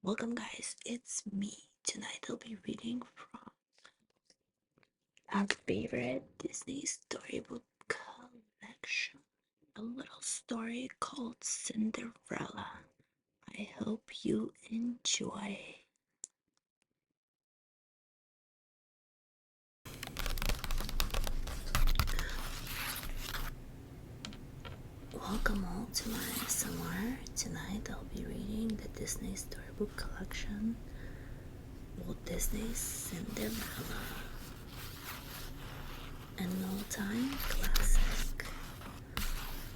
Welcome, guys. It's me. Tonight I'll be reading from our favorite Disney storybook collection, a little story called Cinderella. I hope you enjoy. Welcome all to my ASMR. Tonight I'll be reading the Disney storybook collection, Walt Disney's Cinderella. An all-time classic.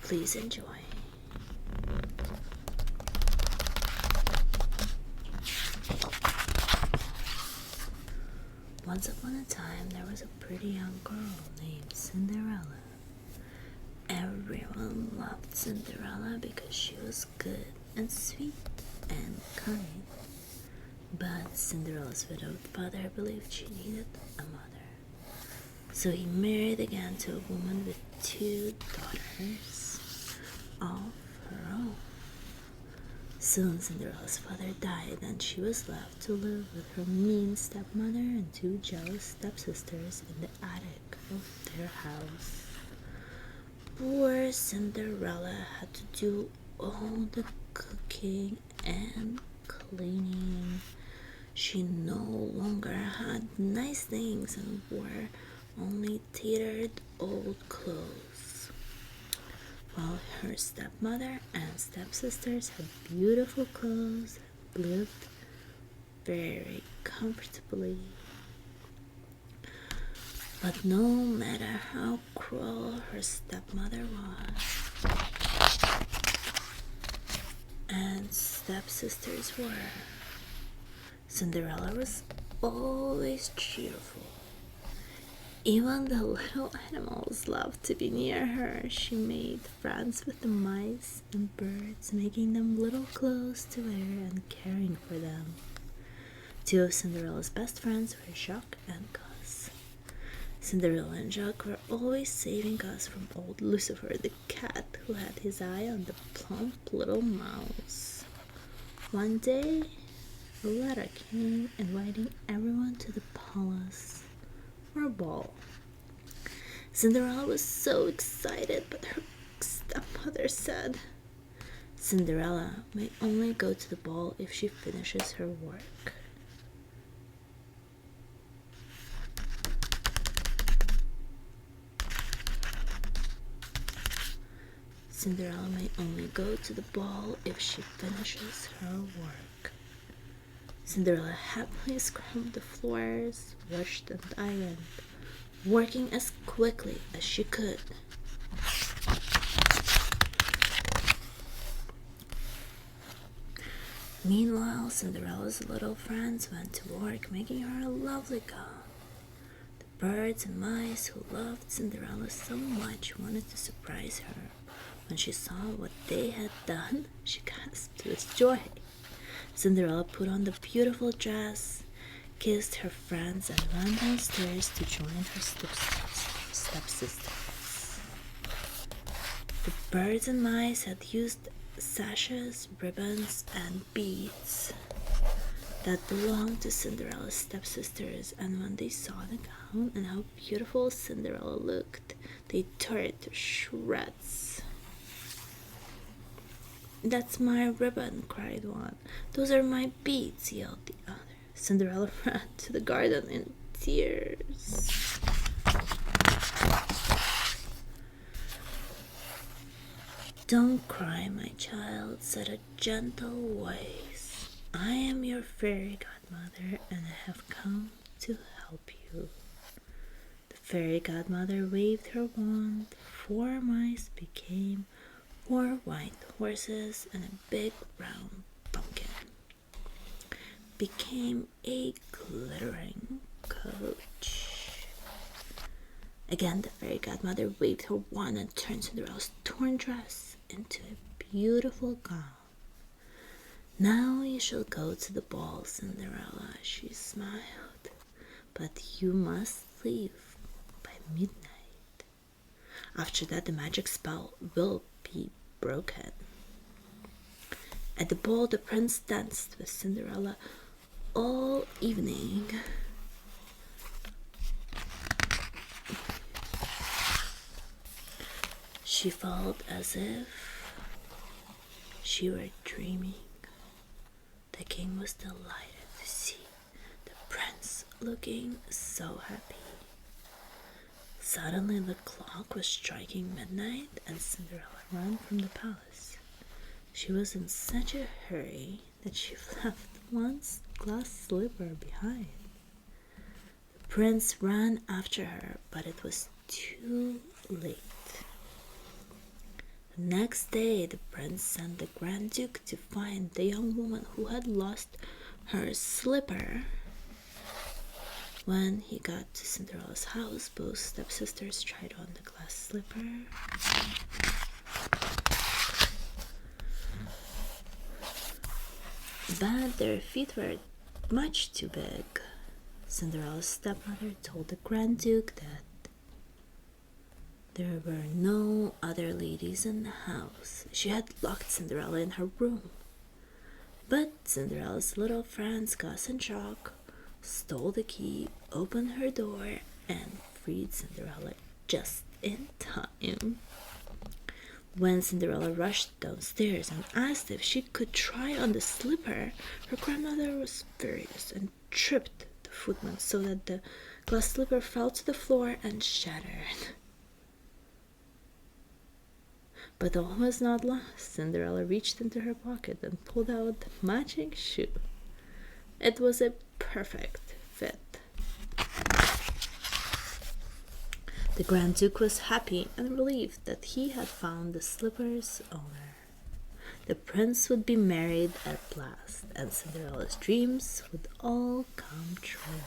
Please enjoy. Once upon a time, there was a pretty young girl named Cinderella. Everyone loved Cinderella because she was good and sweet and kind. But Cinderella's widowed father believed she needed a mother. So he married again to a woman with 2 daughters of her own. Soon Cinderella's father died and she was left to live with her mean stepmother and 2 jealous stepsisters in the attic of their house. Poor Cinderella had to do all the cooking and cleaning. She no longer had nice things and wore only tattered old clothes, while her stepmother and stepsisters had beautiful clothes and lived very comfortably. But no matter how cruel her stepmother was and stepsisters were, Cinderella was always cheerful. Even the little animals loved to be near her. She made friends with the mice and birds, making them little clothes to wear and caring for them. 2 of Cinderella's best friends were Jacques and Gus. Cinderella and Jacques were always saving Gus from old Lucifer the cat, who had his eye on the plump little mouse. One day, a letter came inviting everyone to the palace for a ball. Cinderella was so excited, but her stepmother said, "Cinderella may only go to the ball if she finishes her work." Cinderella may only go to the ball if she finishes her work. Cinderella happily scrubbed the floors, washed and ironed, working as quickly as she could. Meanwhile, Cinderella's little friends went to work making her a lovely gown. The birds and mice who loved Cinderella so much wanted to surprise her. When she saw what they had done, she gasped with joy. Cinderella put on the beautiful dress, kissed her friends, and ran downstairs to join her stepsisters. The birds and mice had used sashes, ribbons, and beads that belonged to Cinderella's stepsisters, and when they saw the gown and how beautiful Cinderella looked, they tore it to shreds. "That's my ribbon," cried one. "Those are my beads," yelled the other. Cinderella ran to the garden in tears. "Don't cry, my child," said a gentle voice. "I am your fairy godmother, and I have come to help you." The fairy godmother waved her wand. 4 mice became 4 white horses, and a big round pumpkin became a glittering coach. Again, the fairy godmother waved her wand and turned Cinderella's torn dress into a beautiful gown. "Now you shall go to the ball, Cinderella," she smiled, "but you must leave by midnight. After that, the magic spell will be broken." At the ball, the prince danced with Cinderella all evening. She felt as if she were dreaming. The king was delighted to see the prince looking so happy. Suddenly the clock was striking midnight and Cinderella ran from the palace. She was in such a hurry that she left one glass slipper behind. The prince ran after her, but it was too late. The next day the prince sent the Grand Duke to find the young woman who had lost her slipper. When he got to Cinderella's house, both stepsisters tried on the glass slipper. But their feet were much too big. Cinderella's stepmother told the Grand Duke that there were no other ladies in the house. She had locked Cinderella in her room. But Cinderella's little friends Gus and Jock stole the key, opened her door, and freed Cinderella just in time. When Cinderella rushed downstairs and asked if she could try on the slipper, her grandmother was furious and tripped the footman so that the glass slipper fell to the floor and shattered. But all was not lost. Cinderella reached into her pocket and pulled out the matching shoe. It was a perfect fit. The Grand Duke was happy and relieved that he had found the slipper's owner. The prince would be married at last, and Cinderella's dreams would all come true.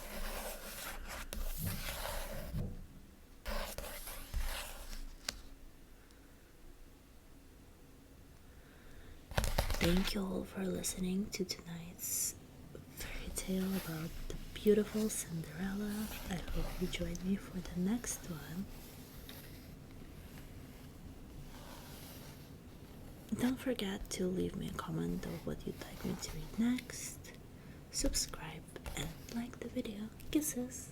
Thank you all for listening to tonight's fairy tale about the beautiful Cinderella. I hope you join me for the next one. Don't forget to leave me a comment of what you'd like me to read next. Subscribe and like the video. Kisses!